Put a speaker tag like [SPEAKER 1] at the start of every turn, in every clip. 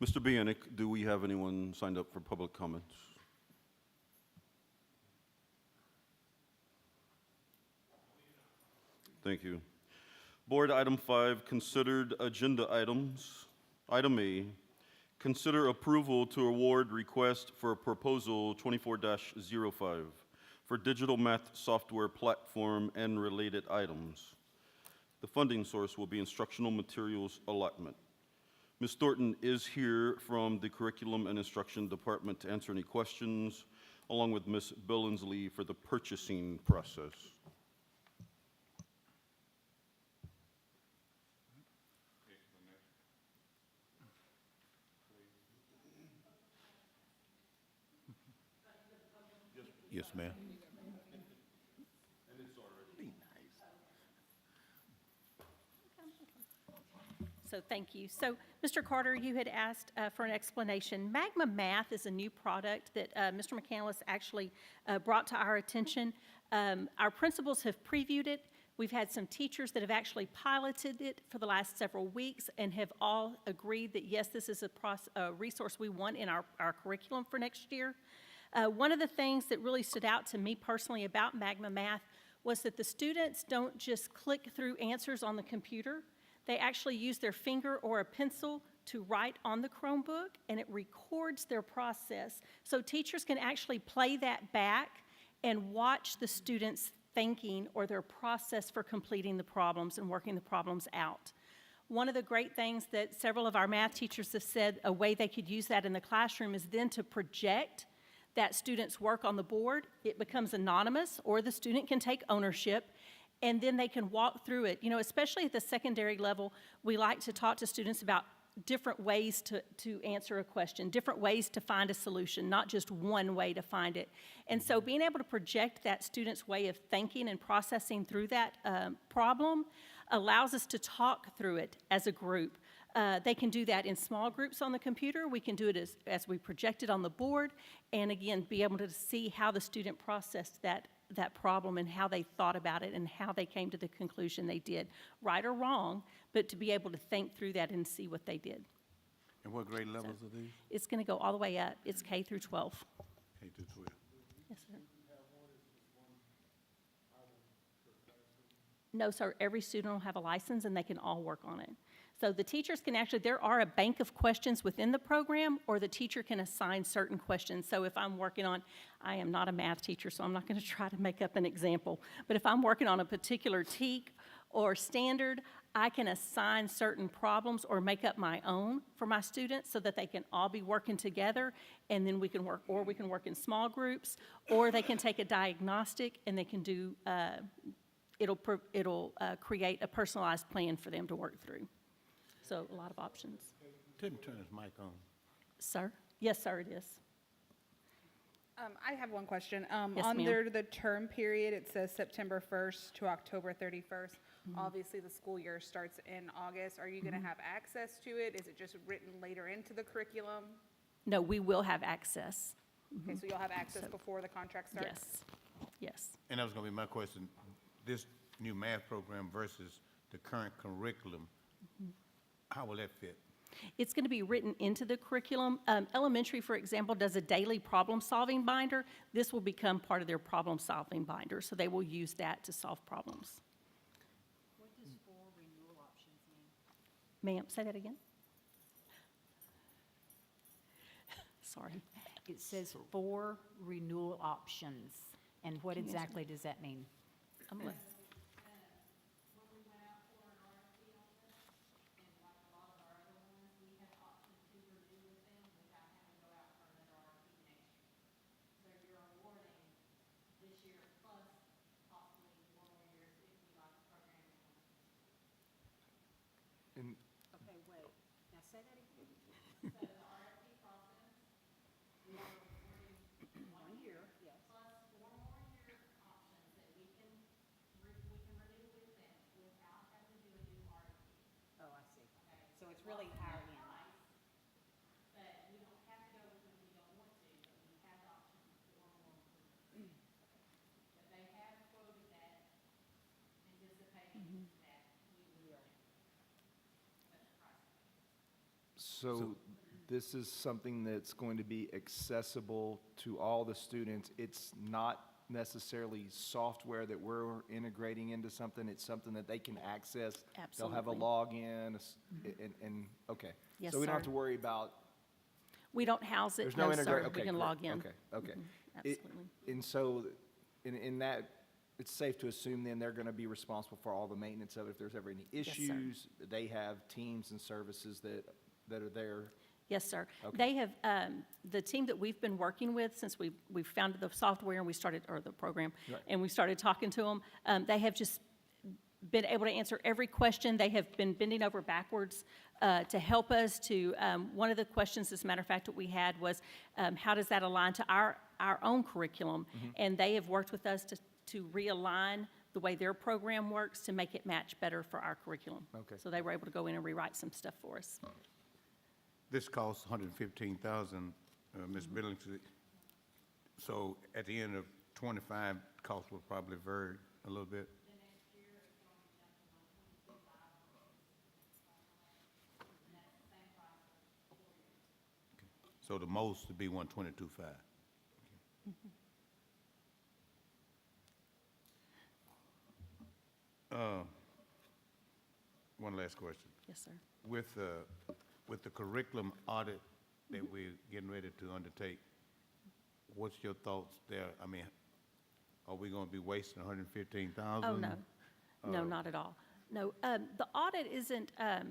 [SPEAKER 1] Mr. Bienick, do we have anyone signed up for public comments? Thank you. Board item 5, considered agenda items. Item A, consider approval to award request for proposal 24-05 for digital math software platform and related items. The funding source will be instructional materials allotment. Ms. Thornton is here from the Curriculum and Instruction Department to answer any questions, along with Ms. Billingsley for the purchasing process.
[SPEAKER 2] Yes, ma'am.
[SPEAKER 3] So thank you. So, Mr. Carter, you had asked for an explanation. Magma Math is a new product that Mr. McCandless actually brought to our attention. Our principals have previewed it. We've had some teachers that have actually piloted it for the last several weeks and have all agreed that, yes, this is a resource we want in our curriculum for next year. One of the things that really stood out to me personally about Magma Math was that the students don't just click through answers on the computer. They actually use their finger or a pencil to write on the Chromebook, and it records their process. So teachers can actually play that back and watch the students' thinking or their process for completing the problems and working the problems out. One of the great things that several of our math teachers have said, a way they could use that in the classroom is then to project that student's work on the board. It becomes anonymous, or the student can take ownership, and then they can walk through it. You know, especially at the secondary level, we like to talk to students about different ways to answer a question, different ways to find a solution, not just one way to find it. And so being able to project that student's way of thinking and processing through that problem allows us to talk through it as a group. They can do that in small groups on the computer. We can do it as we project it on the board, and again, be able to see how the student processed that problem and how they thought about it and how they came to the conclusion they did, right or wrong, but to be able to think through that and see what they did.
[SPEAKER 2] And what grade levels are these?
[SPEAKER 3] It's going to go all the way up. It's K through 12.
[SPEAKER 2] K through 12.
[SPEAKER 3] Yes, sir. No, sir. Every student will have a license, and they can all work on it. So the teachers can actually, there are a bank of questions within the program, or the teacher can assign certain questions. So if I'm working on, I am not a math teacher, so I'm not going to try to make up an example. But if I'm working on a particular TEK or standard, I can assign certain problems or make up my own for my students so that they can all be working together, and then we can work, or we can work in small groups, or they can take a diagnostic and they can do, it'll create a personalized plan for them to work through. So a lot of options.
[SPEAKER 2] Tim, turn his mic on.
[SPEAKER 3] Sir? Yes, sir, it is.
[SPEAKER 4] I have one question.
[SPEAKER 3] Yes,
[SPEAKER 4] Under the term period, it says September 1st to October 31st. Obviously, the school year starts in August. Are you going to have access to it? Is it just written later into the curriculum?
[SPEAKER 3] No, we will have access.
[SPEAKER 4] Okay, so you'll have access before the contract starts?
[SPEAKER 3] Yes, yes.
[SPEAKER 2] And that was going to be my question. This new math program versus the current curriculum, how will that fit?
[SPEAKER 3] It's going to be written into the curriculum. Elementary, for example, does a daily problem-solving binder. This will become part of their problem-solving binder, so they will use that to solve problems.
[SPEAKER 5] What does 4 renewal options mean?
[SPEAKER 3] Ma'am, say that again? Sorry.
[SPEAKER 5] It says 4 renewal options, and what exactly does that mean?
[SPEAKER 3] I'm gonna-
[SPEAKER 5] Okay, wait. Now say that again. 1 year, yes. Oh, I see. So it's really our end.
[SPEAKER 6] So this is something that's going to be accessible to all the students. It's not necessarily software that we're integrating into something. It's something that they can access. They'll have a
[SPEAKER 3] Absolutely.
[SPEAKER 6] login, and, okay.
[SPEAKER 3] Yes,
[SPEAKER 6] So we don't have
[SPEAKER 3] sir.
[SPEAKER 6] to worry about,
[SPEAKER 3] We don't house it,
[SPEAKER 6] there's no
[SPEAKER 3] no, sir.
[SPEAKER 6] integration.
[SPEAKER 3] We can log in.
[SPEAKER 6] Okay, okay.
[SPEAKER 3] Absolutely.
[SPEAKER 6] And so, in that, it's safe to assume then they're gonna be responsible for all the maintenance of it. If there's ever any
[SPEAKER 3] Yes, sir.
[SPEAKER 6] issues, they have teams and services that are there.
[SPEAKER 3] Yes, sir.
[SPEAKER 6] Okay.
[SPEAKER 3] They have, the team that we've been working with since we founded the software and we started, or the program,
[SPEAKER 6] Right.
[SPEAKER 3] and we started talking to them, they have just been able to answer every question. They have been bending over backwards to help us to, one of the questions, as a matter of fact, that we had was, how does that align to our own curriculum?
[SPEAKER 6] Mm-hmm.
[SPEAKER 3] And they have worked with us to realign the way their program works to make it match better for our curriculum.
[SPEAKER 6] Okay.
[SPEAKER 3] So they were able to go in and rewrite some stuff for us.
[SPEAKER 2] This costs $115,000, Ms. Billingsley. So at the end of '25, cost will probably vary a little bit. So the most would be 122.5. One last question.
[SPEAKER 3] Yes, sir.
[SPEAKER 2] With the curriculum audit that we're getting ready to undertake, what's your thoughts there? I mean, are we gonna be wasting 115,000?
[SPEAKER 3] Oh, no. No, not at all. No, the audit isn't, like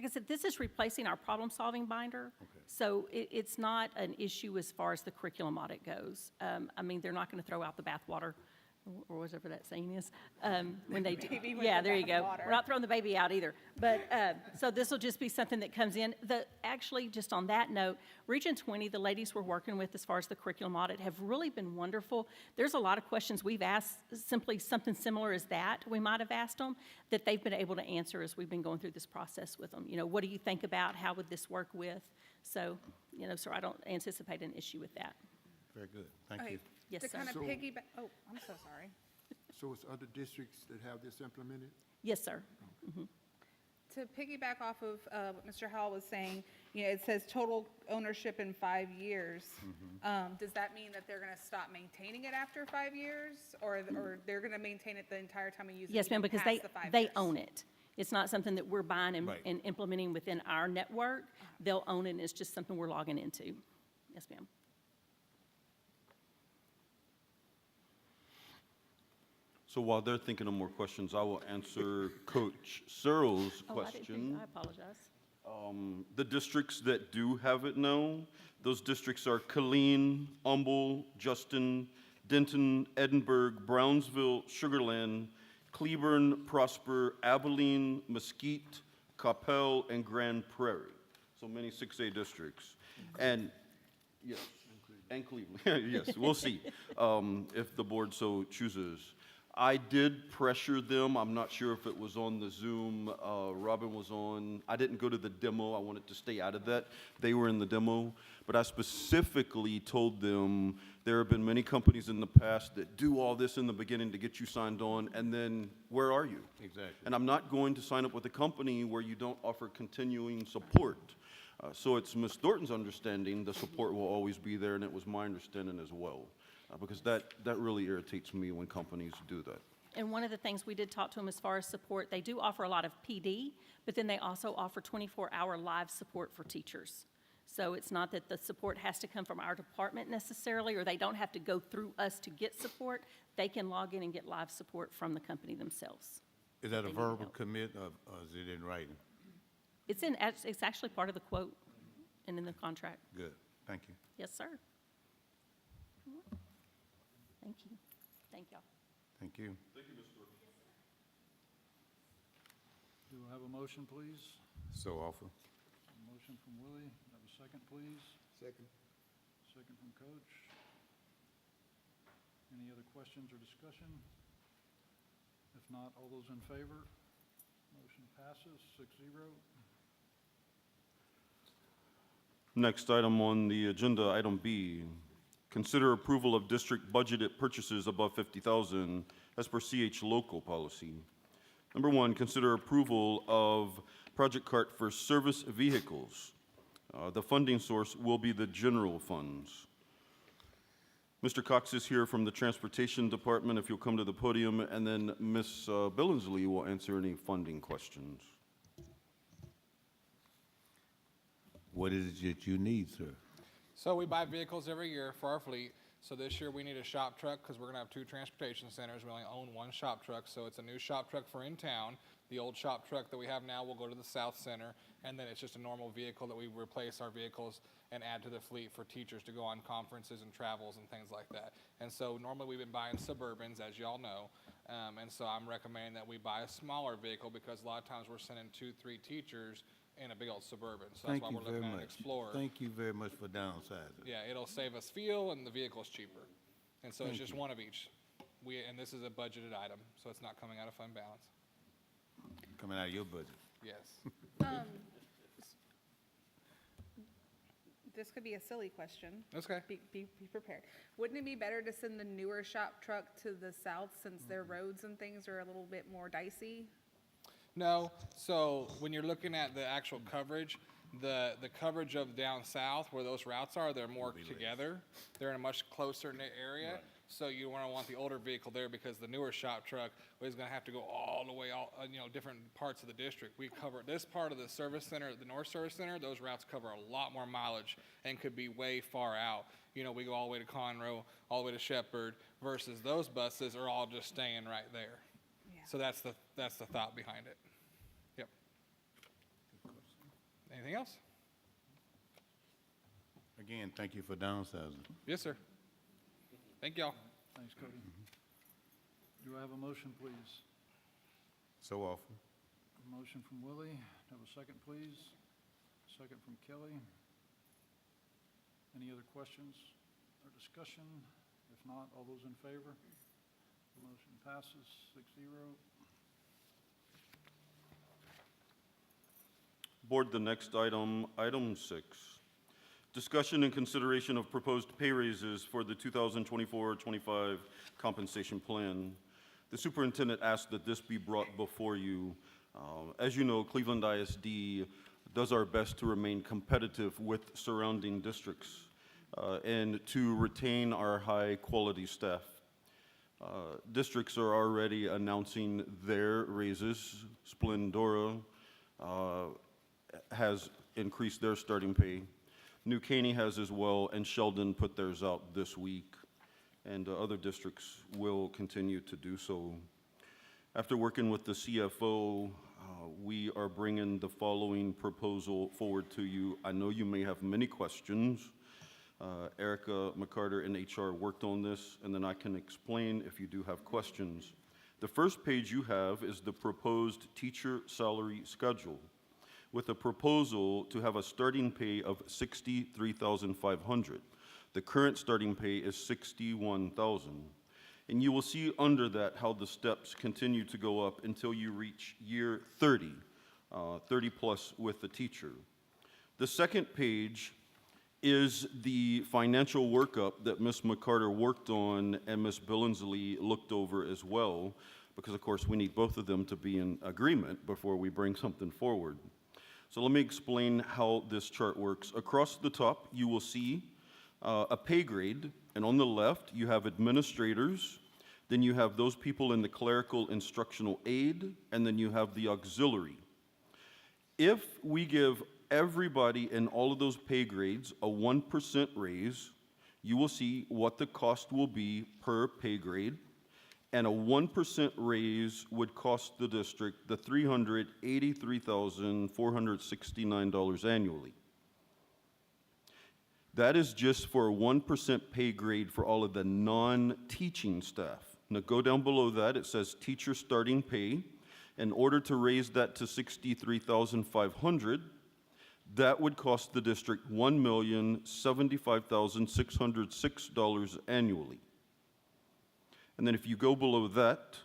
[SPEAKER 3] I said, this is replacing our problem-solving binder. So it's not an issue as far as the curriculum audit goes. I mean, they're not going to throw out the bathwater, or whatever that saying is, when they do.
[SPEAKER 4] Baby with
[SPEAKER 3] Yeah,
[SPEAKER 4] the
[SPEAKER 3] there you go.
[SPEAKER 4] bathwater.
[SPEAKER 3] We're not throwing the baby out either. But, so this will just be something that comes in. Actually, just on that note, Region 20, the ladies we're working with as far as the curriculum audit have really been wonderful. There's a lot of questions we've asked, simply something similar as that we might have asked them, that they've been able to answer as we've been going through this process with them. You know, what do you think about? How would this work with? So, you know, so I don't anticipate an issue with that.
[SPEAKER 2] Very good, thank
[SPEAKER 4] Okay,
[SPEAKER 2] you.
[SPEAKER 3] Yes,
[SPEAKER 4] to
[SPEAKER 3] sir.
[SPEAKER 4] kind of
[SPEAKER 7] So-
[SPEAKER 4] piggyback, oh, I'm so sorry.
[SPEAKER 7] So it's other districts that have this implemented?
[SPEAKER 3] Yes, sir.
[SPEAKER 4] To piggyback off of what Mr. Howell was saying, you know, it says total ownership in 5 years. Does that mean that they're going to stop maintaining it after 5 years? Or they're going to maintain it the entire time we use it?
[SPEAKER 3] Yes, ma'am,
[SPEAKER 4] even
[SPEAKER 3] because
[SPEAKER 4] past the 5
[SPEAKER 3] they
[SPEAKER 4] years?
[SPEAKER 3] own it. It's not something that we're buying and
[SPEAKER 2] Right.
[SPEAKER 3] and implementing within our network. They'll own it, and it's just something we're logging into. Yes, ma'am.
[SPEAKER 1] So while they're thinking of more questions, I will answer Coach Searle's
[SPEAKER 3] Oh, I didn't
[SPEAKER 1] question.
[SPEAKER 3] think, I apologize.
[SPEAKER 1] The districts that do have it now, those districts are Killeen, Humble, Justin, Denton, Edinburgh, Brownsville, Sugarland, Cleburne, Prosper, Abilene, Mesquite, Coppell, and Grand Prairie. So many 6A districts. And, yes, and Cleveland, yes, we'll see, if the board so chooses. I did pressure them. I'm not sure if it was on the Zoom. Robin was on. I didn't go to the demo. I wanted to stay out of that. They were in the demo. But I specifically told them there have been many companies in the past that do all this in the beginning to get you signed on, and then where are you?
[SPEAKER 2] Exactly.
[SPEAKER 1] And I'm not going to sign up with a company where you don't offer continuing support. So it's Ms. Thornton's understanding the support will always be there, and it was my understanding as well. Because that really irritates me when companies do that.
[SPEAKER 3] And one of the things we did talk to them as far as support, they do offer a lot of PD, but then they also offer 24-hour live support for teachers. So it's not that the support has to come from our department necessarily, or they don't have to go through us to get support. They can log in and get live support from the company themselves.
[SPEAKER 2] Is that a
[SPEAKER 3] They need
[SPEAKER 2] verbal
[SPEAKER 3] help.
[SPEAKER 2] commit, or is it in writing?
[SPEAKER 3] It's actually part of the quote and in the contract.
[SPEAKER 2] Good, thank you.
[SPEAKER 3] Yes, sir. Thank you. Thank y'all.
[SPEAKER 2] Thank you.
[SPEAKER 8] Do I have a motion, please?
[SPEAKER 2] So offer.
[SPEAKER 8] A motion from Willie. Have a second, please.
[SPEAKER 7] Second.
[SPEAKER 8] Second from Coach. Any other questions or discussion? If not, all those in favor? Motion passes 6-0.
[SPEAKER 1] Next item on the agenda, item B, consider approval of district budgeted purchases above $50,000 as per CH local policy. Number one, consider approval of project cart for service vehicles. The funding source will be the general funds. Mr. Cox is here from the Transportation Department, if you'll come to the podium, and then Ms. Billingsley will answer any funding questions.
[SPEAKER 2] What is it that you need, sir?
[SPEAKER 9] So we buy vehicles every year for our fleet. So this year we need a shop truck because we're going to have 2 transportation centers. We only own 1 shop truck, so it's a new shop truck for in town. The old shop truck that we have now will go to the South Center, and then it's just a normal vehicle that we replace our vehicles and add to the fleet for teachers to go on conferences and travels and things like that. And so normally we've been buying Suburbans, as y'all know, and so I'm recommending that we buy a smaller vehicle because a lot of times we're sending 2, 3 teachers in a big old Suburban. So that's
[SPEAKER 2] Thank
[SPEAKER 9] why
[SPEAKER 2] you
[SPEAKER 9] we're
[SPEAKER 2] very
[SPEAKER 9] looking at an
[SPEAKER 2] much.
[SPEAKER 9] Explorer.
[SPEAKER 2] Thank you very much for downsizing.
[SPEAKER 9] Yeah, it'll save us fuel and the vehicle's cheaper. And so it's
[SPEAKER 2] Thank
[SPEAKER 9] just
[SPEAKER 2] you.
[SPEAKER 9] one of each. And this is a budgeted item, so it's not coming out of fund balance.
[SPEAKER 2] Coming out of your budget.
[SPEAKER 9] Yes.
[SPEAKER 4] This could be a silly question.
[SPEAKER 9] Okay.
[SPEAKER 4] Be prepared. Wouldn't it be better to send the newer shop truck to the south since their roads and things are a little bit more dicey?
[SPEAKER 9] No, so when you're looking at the actual coverage, the coverage of down south where those routes are, they're more together. They're in a much closer knit area. So you want the older vehicle there because the newer shop truck is going to have to go all the way, different parts of the district. We cover this part of the service center, the North Service Center. Those routes cover a lot more mileage and could be way far out. We go all the way to Conroe, all the way to Shepherd, versus those buses are all just staying right there.
[SPEAKER 4] Yeah.
[SPEAKER 9] So that's the thought behind it. Yep. Anything else?
[SPEAKER 2] Again, thank you for downsizing.
[SPEAKER 9] Yes, sir. Thank y'all.
[SPEAKER 8] Thanks, Cody. Do I have a motion, please?
[SPEAKER 2] So often.
[SPEAKER 8] A motion from Willie. Have a second, please. Second from Kelly. Any other questions or discussion? If not, all those in favor? The motion passes 6-0.
[SPEAKER 1] Board, the next item, item 6. Discussion and consideration of proposed pay raises for the 2024-25 compensation plan. The superintendent asked that this be brought before you. As you know, Cleveland ISD does our best to remain competitive with surrounding districts and to retain our high-quality staff. Districts are already announcing their raises. Splendora has increased their starting pay. New Caney has as well, and Sheldon put theirs out this week, and other districts will continue to do so. After working with the CFO, we are bringing the following proposal forward to you. I know you may have many questions. Erica McCarter in HR worked on this, and then I can explain if you do have questions. The first page you have is the proposed teacher salary schedule, with a proposal to have a starting pay of $63,500. The current starting pay is $61,000. And you will see under that how the steps continue to go up until you reach year 30, 30 plus with the teacher. The second page is the financial workup that Ms. McCarter worked on and Ms. Billingsley looked over as well, because of course we need both of them to be in agreement before we bring something forward. So let me explain how this chart works. Across the top, you will see a pay grade, and on the left, you have administrators, then you have those people in the clerical instructional aid, and then you have the auxiliary. If we give everybody in all of those pay grades a 1% raise, you will see what the cost will be per pay grade, and a 1% raise would cost the district the $383,469 annually. That is just for a 1% pay grade for all of the non-teaching staff. Now go down below that, it says teacher starting pay. In order to raise that to $63,500, that would cost the district $1,075,606 annually. And then if you go below that,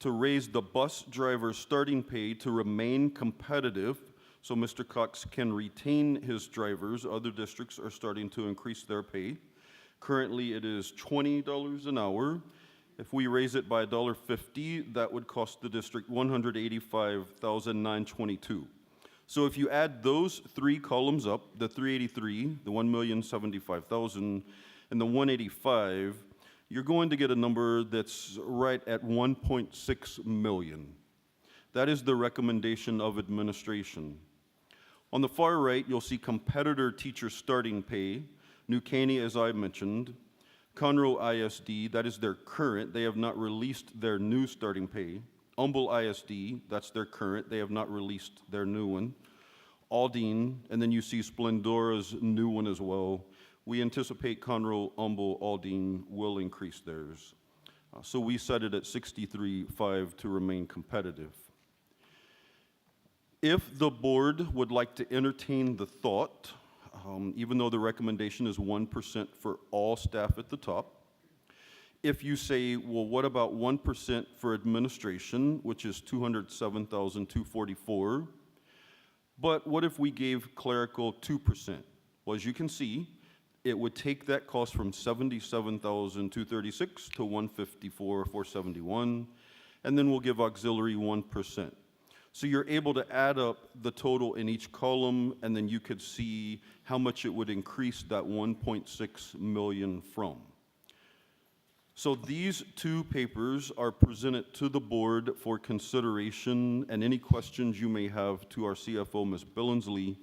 [SPEAKER 1] to raise the bus driver's starting pay to remain competitive, so Mr. Cox can retain his drivers, other districts are starting to increase their pay. Currently, it is $20 an hour. If we raise it by $1.50, that would cost the district $185,922. So if you add those three columns up, the 383, the 1,075,000, and the 185, you're going to get a number that's right at 1.6 million. That is the recommendation of administration. On the far right, you'll see competitor teacher starting pay, New Caney, as I mentioned, Conroe ISD, that is their current, they have not released their new starting pay. Humble ISD, that's their current, they have not released their new one. Aldine, and then you see Splendora's new one as well. We anticipate Conroe, Humble, Aldine will increase theirs. So we set it at 63.5 to remain competitive. If the board would like to entertain the thought, even though the recommendation is 1% for all staff at the top, if you say, well, what about 1% for administration, which is 207,244, but what if we gave clerical 2%? Well, as you can see, it would take that cost from 77,236 to 154,471, and then we'll give auxiliary 1%. So you're able to add up the total in each column, and then you could see how much it would increase that 1.6 million from. So these two papers are presented to the board for consideration, and any questions you may have to our CFO, Ms. Billingsley,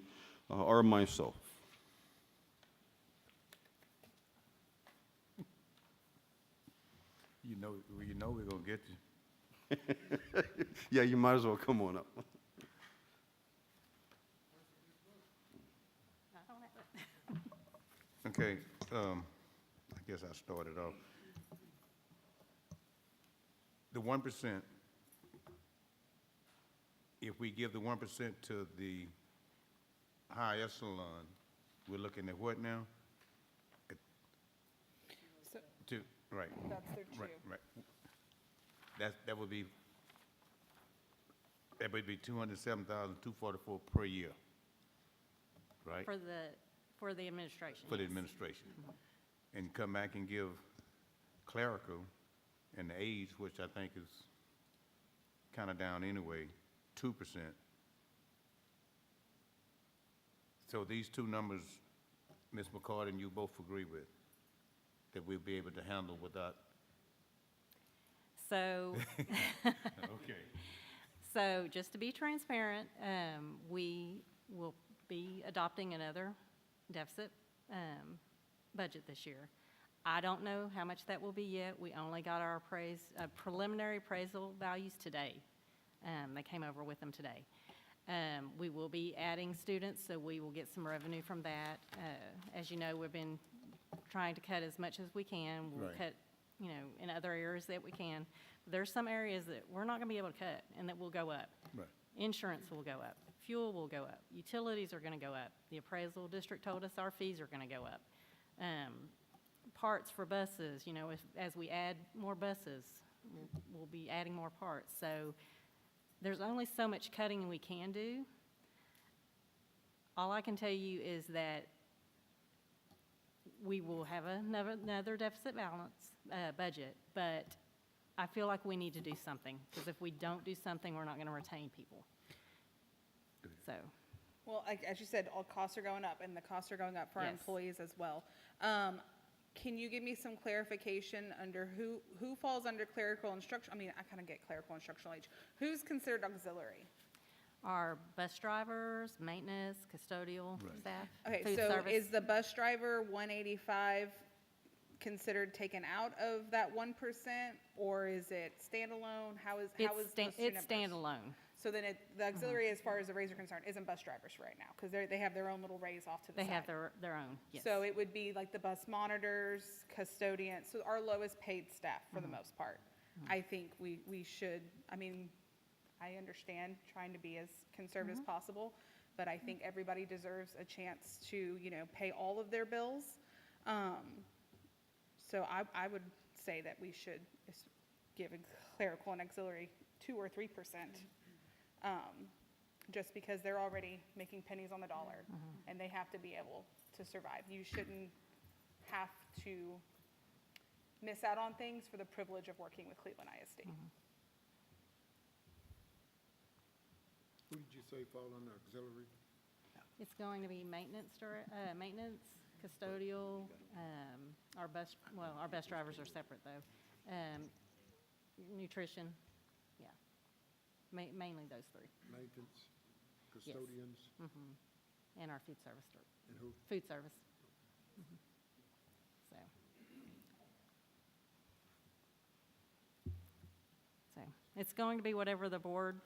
[SPEAKER 1] or myself.
[SPEAKER 2] You know we're gonna get you.
[SPEAKER 1] Yeah, you might as well come on up.
[SPEAKER 2] Okay, I guess I started off. The 1%, if we give the 1% to the high echelon, we're looking at what now?
[SPEAKER 4] So
[SPEAKER 2] Two, right.
[SPEAKER 4] that's their two.
[SPEAKER 2] Right. That would be 207,244 per year, right?
[SPEAKER 5] For the administration.
[SPEAKER 2] For the
[SPEAKER 5] yes.
[SPEAKER 2] administration. And come back and give clerical and the aides, which I think is kind of down anyway, 2%. So these two numbers, Ms. McCarty and you both agree with, that we'll be able to handle without.
[SPEAKER 5] So,
[SPEAKER 2] Okay.
[SPEAKER 5] so just to be transparent, we will be adopting another deficit budget this year. I don't know how much that will be yet. We only got our preliminary appraisal values today. They came over with them today. We will be adding students, so we will get some revenue from that. As you know, we've been trying to cut as much as we can. We'll
[SPEAKER 2] Right.
[SPEAKER 5] cut, in other areas that we can. There's some areas that we're not going to be able to cut and that will go up.
[SPEAKER 2] Right.
[SPEAKER 5] Insurance will go up. Fuel will go up. Utilities are going to go up. The appraisal district told us our fees are going to go up. Parts for buses, as we add more buses, we'll be adding more parts. So there's only so much cutting we can do. All I can tell you is that we will have another deficit balance budget, but I feel like we need to do something, because if we don't do something, we're not going to retain people. So,
[SPEAKER 4] Well, as you said, all costs are going up, and the costs are going up for our
[SPEAKER 5] Yes.
[SPEAKER 4] employees as well. Can you give me some clarification under who falls under clerical instruction? I mean, I kind of get clerical instructional age. Who's considered auxiliary?
[SPEAKER 5] our bus drivers, maintenance, custodial staff,
[SPEAKER 4] Okay,
[SPEAKER 5] food
[SPEAKER 4] so
[SPEAKER 5] service.
[SPEAKER 4] is the bus driver 185 considered taken out of that 1%, or is it standalone? How is those two
[SPEAKER 5] It's
[SPEAKER 4] numbers?
[SPEAKER 5] standalone.
[SPEAKER 4] So then the auxiliary, as far as the raise are concerned, isn't bus drivers right now, because they have their own little raise off to the
[SPEAKER 5] They
[SPEAKER 4] side.
[SPEAKER 5] have their own, yes.
[SPEAKER 4] So it would be like the bus monitors, custodians, so our lowest paid staff for the most part. I think we should, I mean, I understand trying to be as conservative as possible, but I think everybody deserves a chance to, pay all of their bills. So I would say that we should give a clerical and auxiliary 2 or 3%, just because they're already making pennies on the dollar, and they have to be able to survive. You shouldn't have to miss out on things for the privilege of working with Cleveland ISD.
[SPEAKER 7] Who did you say fall under auxiliary?
[SPEAKER 5] It's going to be maintenance, custodial, our bus drivers are separate though. Nutrition, yeah. Mainly those three,
[SPEAKER 7] Maintenance, custodians,
[SPEAKER 5] and our food service,
[SPEAKER 7] and who?
[SPEAKER 5] food service. So. So, it's going to be whatever the board,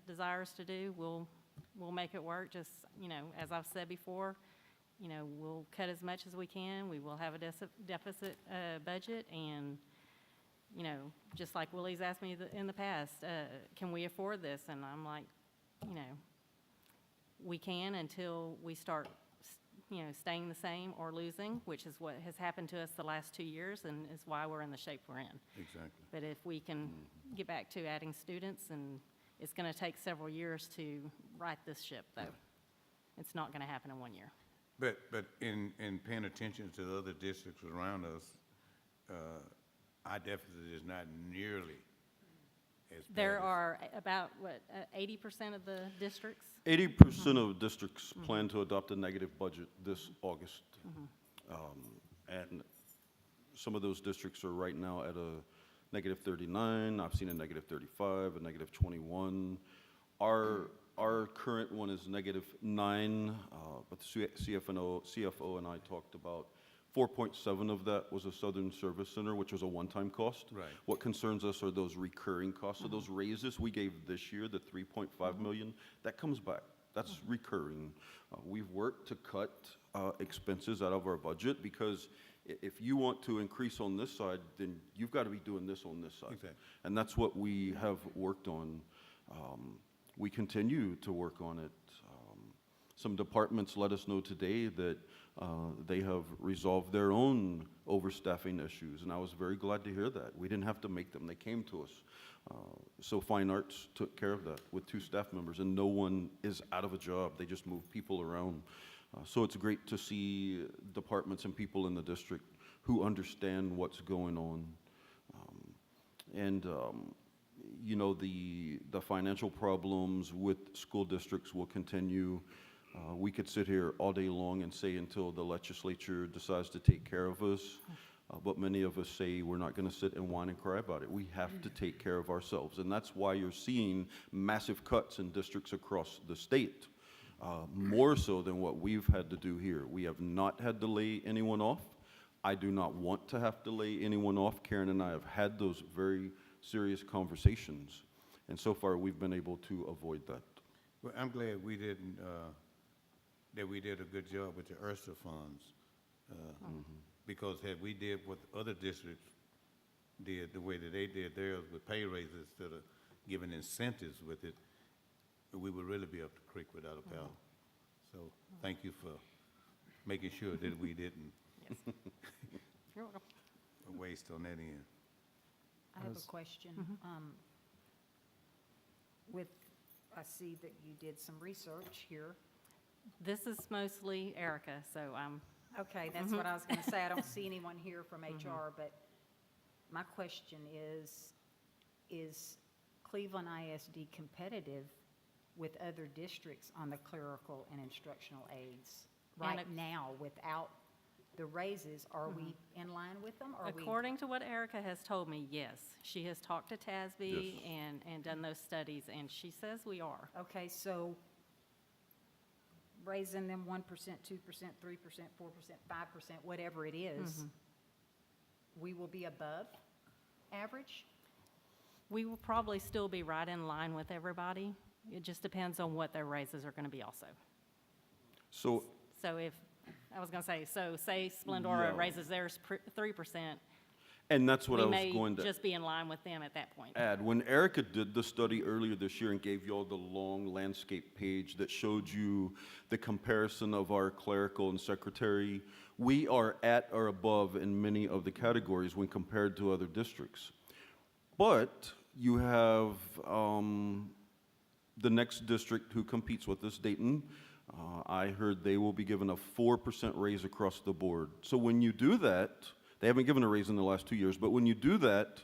[SPEAKER 5] desires to do, we'll make it work, just, as I've said before, we'll cut as much as we can, we will have a deficit, budget, and, just like Willie's asked me in the past, can we afford this? And I'm like, we can until we start, staying the same or losing, which is what has happened to us the last 2 years and is why we're in the shape we're in.
[SPEAKER 2] Exactly.
[SPEAKER 5] But if we can get back to adding students, and it's going to take several years to right this ship, though. It's not going to happen in 1 year.
[SPEAKER 2] But in paying attention to the other districts around us, our deficit is not nearly as bad.
[SPEAKER 5] There
[SPEAKER 2] as-
[SPEAKER 5] are about, 80% of the districts?
[SPEAKER 1] 80% of districts plan to adopt a negative budget this August. And some of those districts are right now at a negative 39. I've seen a negative 35, a negative 21. Our current one is negative 9, but the CFO and I talked about 4.7 of that was a Southern Service Center, which was a one-time cost.
[SPEAKER 2] Right.
[SPEAKER 1] What concerns us are those recurring costs. So those raises we gave this year, the 3.5 million, that comes back. That's recurring. We've worked to cut expenses out of our budget because if you want to increase on this side, then you've got to be doing this on this side.
[SPEAKER 2] Exactly.
[SPEAKER 1] And that's what we have worked on. We continue to work on it. Some departments let us know today that they have resolved their own overstaffing issues, and I was very glad to hear that. We didn't have to make them, they came to us. So Fine Arts took care of that with 2 staff members, and no one is out of a job. They just move people around. So it's great to see departments and people in the district who understand what's going on. The financial problems with school districts will continue. We could sit here all day long and say until the legislature decides to take care of us, but many of us say we're not going to sit and whine and cry about it. We have to take care of ourselves, and that's why you're seeing massive cuts in districts across the state, more so than what we've had to do here. We have not had to lay anyone off. I do not want to have to lay anyone off. Karen and I have had those very serious conversations, and so far we've been able to avoid that.
[SPEAKER 2] Well, I'm glad we didn't, that we did a good job with the ERSA funds. Because had we did what other districts did, the way that they did theirs with pay raises instead of giving incentives with it, we would really be up the creek without a paddle. So thank you for making sure that we didn't
[SPEAKER 5] You're welcome.
[SPEAKER 2] waste on that end.
[SPEAKER 10] I have a question. I see that you did some research here.
[SPEAKER 5] This is mostly Erica, so
[SPEAKER 10] Okay, that's what I was going to say. I don't see anyone here from HR, but my question is Cleveland ISD competitive with other districts on the clerical and instructional aides? Right now, without the raises, are we in line with them? Are we?
[SPEAKER 5] according to what Erica has told me, yes. She has talked to TASB
[SPEAKER 1] Yes.
[SPEAKER 5] and done those studies, and she says we are.
[SPEAKER 10] Okay, so raising them 1%, 2%, 3%, 4%, 5%, whatever it is, we will be above average?
[SPEAKER 5] We will probably still be right in line with everybody. It just depends on what their raises are going to be also.
[SPEAKER 1] So
[SPEAKER 5] So say Splendora
[SPEAKER 1] Yeah.
[SPEAKER 5] raises theirs 3%,
[SPEAKER 1] and that's what
[SPEAKER 5] we
[SPEAKER 1] I was
[SPEAKER 5] may
[SPEAKER 1] going to
[SPEAKER 5] just be in line with them at that point.
[SPEAKER 1] add. When Erica did the study earlier this year and gave you all the long landscape page that showed you the comparison of our clerical and secretary, we are at or above in many of the categories when compared to other districts. But you have the next district who competes with us, Dayton. I heard they will be given a 4% raise across the board. So when you do that, they haven't given a raise in the last 2 years, but when you do that,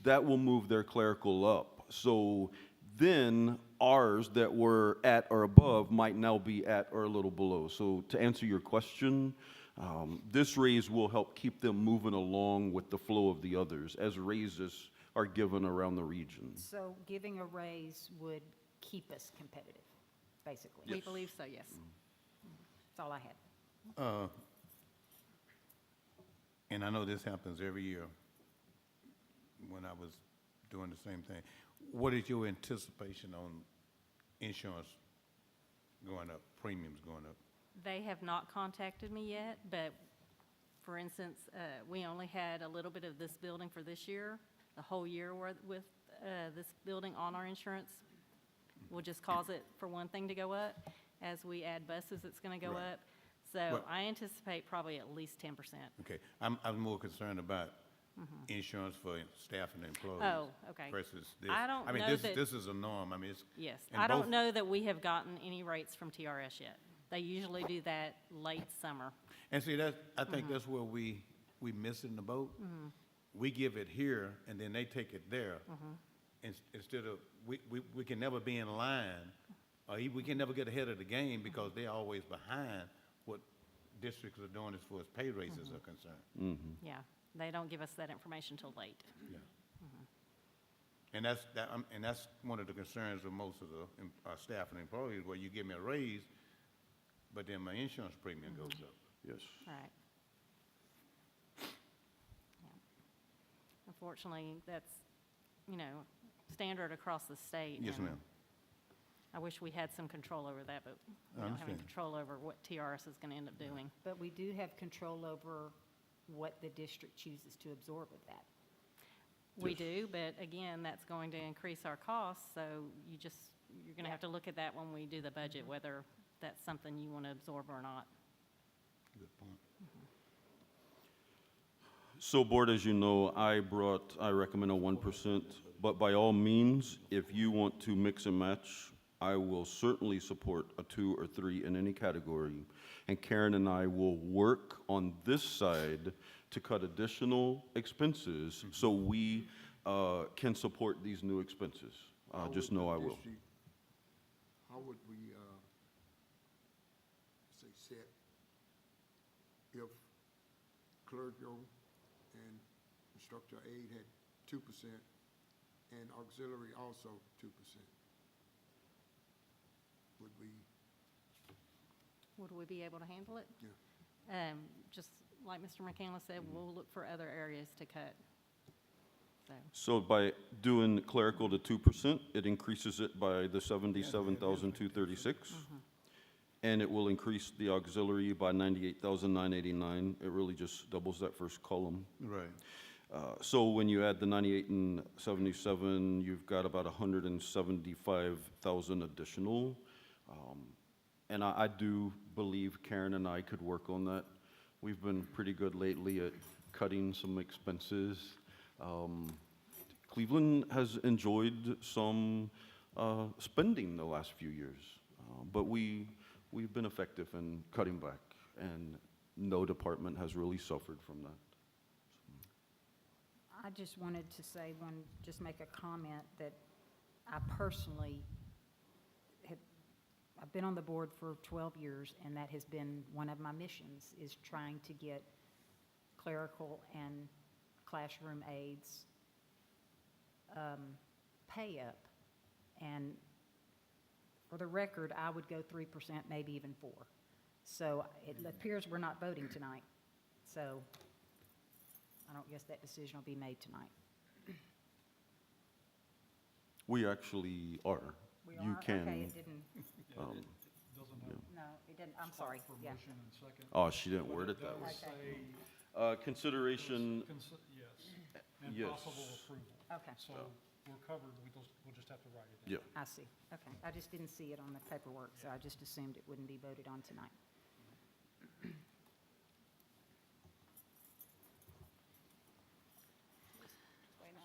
[SPEAKER 1] that will move their clerical up. So then ours that were at or above might now be at or a little below. So to answer your question, this raise will help keep them moving along with the flow of the others as raises are given around the region.
[SPEAKER 10] So giving a raise would keep us competitive, basically.
[SPEAKER 5] We believe so, yes.
[SPEAKER 10] That's all I had.
[SPEAKER 2] And I know this happens every year when I was doing the same thing. What is your anticipation on insurance going up, premiums going up?
[SPEAKER 5] They have not contacted me yet, but for instance, we only had a little bit of this building for this year. The whole year with this building on our insurance will just cause it for one thing to go up. As we add buses, it's going to go
[SPEAKER 2] Right.
[SPEAKER 5] up. So
[SPEAKER 2] Well-
[SPEAKER 5] I anticipate probably at least 10%.
[SPEAKER 2] Okay, I'm more concerned about insurance for staff and employees.
[SPEAKER 5] Oh, okay.
[SPEAKER 2] Versus this.
[SPEAKER 5] I don't
[SPEAKER 2] mean,
[SPEAKER 5] know that-
[SPEAKER 2] this is a norm, I mean, it's.
[SPEAKER 5] Yes,
[SPEAKER 2] and
[SPEAKER 5] I don't
[SPEAKER 2] both-
[SPEAKER 5] know that we have gotten any rates from TRS yet. They usually do that late summer.
[SPEAKER 2] And see, I think that's where we missing the boat. We give it here, and then they take it there. Instead of, we can never be in line, or we can never get ahead of the game because they're always behind what districts are doing as far as pay raises are concerned.
[SPEAKER 5] Yeah, they don't give us that information till late.
[SPEAKER 2] Yeah. And that's one of the concerns of most of the staff and employees, where you give me a raise, but then my insurance premium goes up.
[SPEAKER 1] Yes.
[SPEAKER 5] Right. Yeah. Unfortunately, that's, standard across the state.
[SPEAKER 2] Yes,
[SPEAKER 5] and
[SPEAKER 2] ma'am.
[SPEAKER 5] I wish we had some control over that, but we
[SPEAKER 2] I
[SPEAKER 5] don't have any
[SPEAKER 2] understand.
[SPEAKER 5] control over what TRS is going to end up doing.
[SPEAKER 10] But we do have control over what the district chooses to absorb of that.
[SPEAKER 5] We do, but again, that's going to increase our costs, so you're going to have to look at that when we do the budget, whether that's something you want to absorb or not.
[SPEAKER 2] Good point.
[SPEAKER 1] So board, as you know, I recommend a 1%, but by all means, if you want to mix and match, I will certainly support a 2 or 3 in any category. And Karen and I will work on this side to cut additional expenses so we can support these new expenses. Just know I will.
[SPEAKER 7] How would we, say, set if clerical and instructor aid had 2% and auxiliary also 2%?
[SPEAKER 5] Would we be able to handle it?
[SPEAKER 7] Yeah.
[SPEAKER 5] Just like Mr. McCandless said, we'll look for other areas to cut. So,
[SPEAKER 1] So by doing clerical to 2%, it increases it by the 77,236. And it will increase the auxiliary by 98,989. It really just doubles that first column.
[SPEAKER 2] Right.
[SPEAKER 1] So when you add the 98 and 77, you've got about 175,000 additional. And I do believe Karen and I could work on that. We've been pretty good lately at cutting some expenses. Cleveland has enjoyed some spending the last few years, but we've been effective in cutting back, and no department has really suffered from that.
[SPEAKER 10] I just wanted to say just make a comment that I personally I've been on the board for 12 years, and that has been one of my missions, is trying to get clerical and classroom aides pay up. And for the record, I would go 3%, maybe even 4%. So it appears we're not voting tonight. So I don't guess that decision will be made tonight.
[SPEAKER 1] We actually are.
[SPEAKER 10] We
[SPEAKER 1] You
[SPEAKER 10] are?
[SPEAKER 1] can.
[SPEAKER 10] Okay, it didn't,
[SPEAKER 1] um,
[SPEAKER 8] It doesn't have
[SPEAKER 10] no, it didn't, I'm sorry,
[SPEAKER 8] for
[SPEAKER 10] yeah.
[SPEAKER 8] motion and second.
[SPEAKER 1] Oh, she didn't word it
[SPEAKER 8] That
[SPEAKER 1] that way.
[SPEAKER 8] would say,
[SPEAKER 1] Consideration,
[SPEAKER 8] yes, and
[SPEAKER 1] Yes.
[SPEAKER 8] possible approval.
[SPEAKER 10] Okay,
[SPEAKER 8] So we're covered, we'll just have to write it down.
[SPEAKER 1] yeah.
[SPEAKER 10] I see, okay. I just didn't see it on the paperwork, so I just assumed it wouldn't be voted on tonight.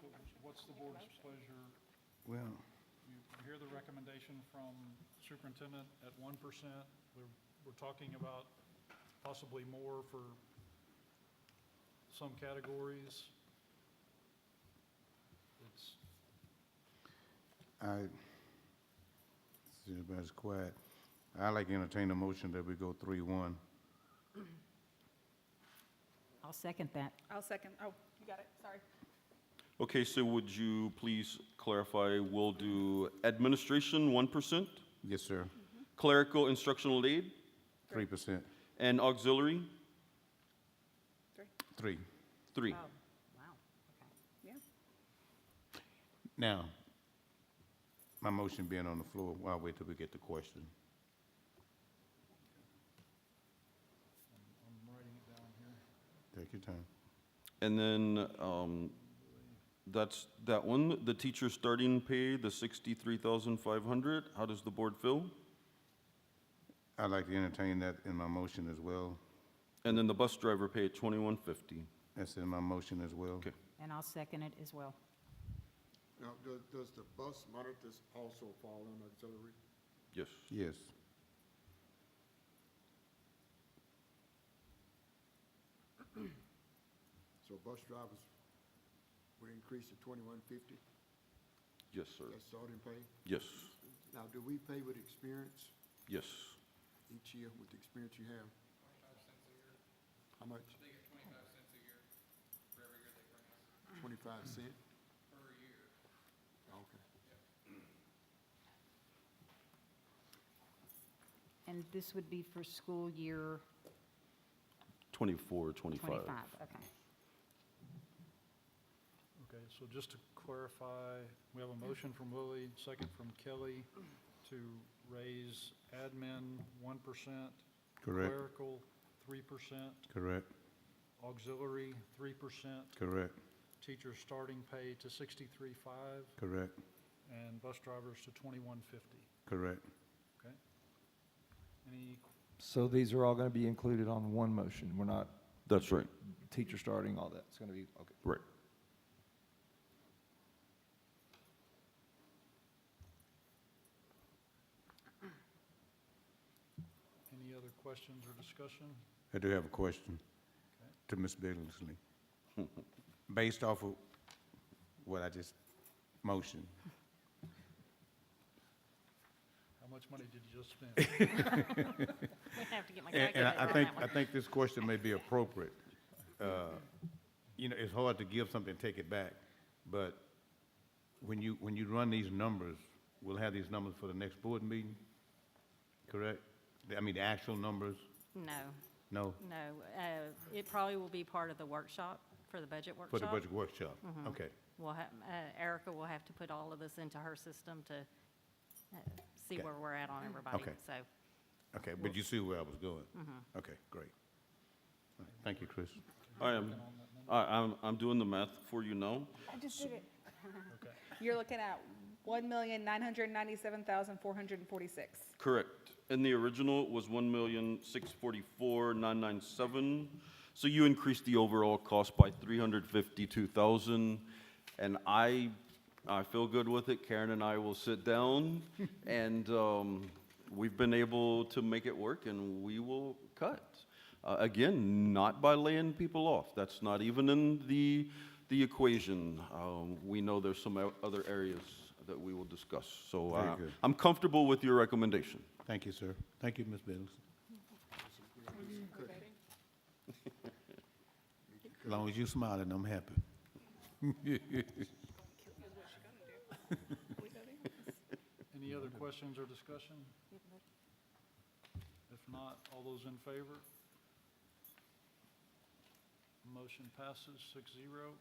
[SPEAKER 8] So what's the board's pleasure?
[SPEAKER 2] Well,
[SPEAKER 8] You hear the recommendation from superintendent at 1%. We're talking about possibly more for some categories. It's,
[SPEAKER 2] Everybody's quiet. I'd like to entertain a motion that we go 3-1.
[SPEAKER 10] I'll second that.
[SPEAKER 4] I'll second. Oh, you got it, sorry.
[SPEAKER 1] Okay, so would you please clarify, we'll do administration 1%,
[SPEAKER 2] Yes, sir.
[SPEAKER 1] clerical instructional aid,
[SPEAKER 2] 3%.
[SPEAKER 1] and auxiliary,
[SPEAKER 2] 3.
[SPEAKER 1] 3.
[SPEAKER 10] Oh, wow, okay.
[SPEAKER 4] Yeah.
[SPEAKER 2] Now, my motion being on the floor, I'll wait till we get the question.
[SPEAKER 8] I'm writing it down here.
[SPEAKER 2] Take your time.
[SPEAKER 1] And then, that's that one, the teacher starting pay, the 63,500, how does the board feel?
[SPEAKER 2] I'd like to entertain that in my motion as well.
[SPEAKER 1] And then the bus driver pay at 2150.
[SPEAKER 2] That's in my motion as well.
[SPEAKER 1] Okay.
[SPEAKER 10] And I'll second it as well.
[SPEAKER 7] Now, does the bus monitors also fall on auxiliary?
[SPEAKER 1] Yes.
[SPEAKER 2] Yes.
[SPEAKER 7] So bus drivers would increase to 2150,
[SPEAKER 1] Yes, sir.
[SPEAKER 7] that's starting pay?
[SPEAKER 1] Yes.
[SPEAKER 7] Now, do we pay with experience
[SPEAKER 1] Yes.
[SPEAKER 7] each year with the experience you have?
[SPEAKER 9] 25 cents a year.
[SPEAKER 7] How much?
[SPEAKER 9] They get 25 cents a year for every year they bring us,
[SPEAKER 7] 25 cent?
[SPEAKER 9] per year.
[SPEAKER 7] Okay.
[SPEAKER 10] And this would be for school year
[SPEAKER 1] 24, 25.
[SPEAKER 10] 25, okay.
[SPEAKER 8] Okay, so just to clarify, we have a motion from Willie, second from Kelly, to raise admin 1%.
[SPEAKER 2] Correct.
[SPEAKER 8] Clerical 3%,
[SPEAKER 2] Correct.
[SPEAKER 8] auxiliary 3%,
[SPEAKER 2] Correct.
[SPEAKER 8] teacher starting pay to 63.5,
[SPEAKER 2] Correct.
[SPEAKER 8] and bus drivers to 2150.
[SPEAKER 2] Correct.
[SPEAKER 8] Okay? Any,
[SPEAKER 6] So these are all going to be included on one motion. We're not
[SPEAKER 1] That's right.
[SPEAKER 6] teacher starting, all that. It's going to be, okay.
[SPEAKER 1] Right.
[SPEAKER 8] any other questions or discussion?
[SPEAKER 2] I do have a question to Ms. Billingsley. Based off of what I just motioned,
[SPEAKER 8] How much money did you just spend?
[SPEAKER 5] We have to get my
[SPEAKER 2] and
[SPEAKER 5] calculator
[SPEAKER 2] I
[SPEAKER 5] on
[SPEAKER 2] think,
[SPEAKER 5] that one.
[SPEAKER 2] I think this question may be appropriate. You know, it's hard to give something and take it back, but when you run these numbers, we'll have these numbers for the next board meeting, correct? I mean, the actual numbers,
[SPEAKER 5] No,
[SPEAKER 2] no,
[SPEAKER 5] no, it probably will be part of the workshop, for the budget workshop.
[SPEAKER 2] for the budget workshop? Okay,
[SPEAKER 5] We'll have, Erica will have to put all of this into her system to see
[SPEAKER 2] Okay.
[SPEAKER 5] where we're at on everybody,
[SPEAKER 2] Okay.
[SPEAKER 5] so.
[SPEAKER 2] okay, but you see where I was going? Okay, great. All right, thank you, Chris.
[SPEAKER 1] I'm doing the math for you now.
[SPEAKER 4] I just did it.
[SPEAKER 8] Okay.
[SPEAKER 4] You're looking at 1,997,446.
[SPEAKER 1] Correct. And the original was 1,644,997. So you increased the overall cost by 352,000. And I feel good with it. Karen and I will sit down and we've been able to make it work and we will cut. Again, not by laying people off. That's not even in the equation. We know there's some other areas that we will discuss. So
[SPEAKER 2] Very good.
[SPEAKER 1] I'm comfortable with your recommendation.
[SPEAKER 2] Thank you, sir. Thank you, Ms. Billingsley. As long as you smiling, I'm happy.
[SPEAKER 8] Any other questions or discussion? If not, all those in favor? Motion passes 6-0.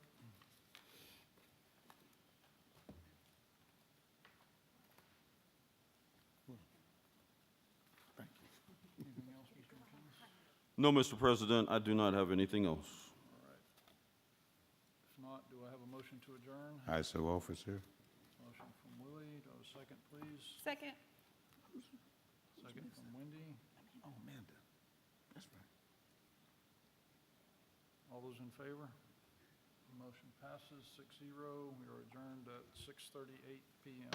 [SPEAKER 8] Anything else, Mr. McKinnis?
[SPEAKER 1] No, Mr. President, I do not have anything else.
[SPEAKER 8] All right. If not, do I have a motion to adjourn?
[SPEAKER 2] I so offer, sir.
[SPEAKER 8] Motion from Willie, do I have a second, please?
[SPEAKER 4] Second.
[SPEAKER 8] Second from Wendy.
[SPEAKER 2] Oh, Amanda. That's right.
[SPEAKER 8] All those in favor? Motion passes 6-0. We are adjourned at 6:38 PM.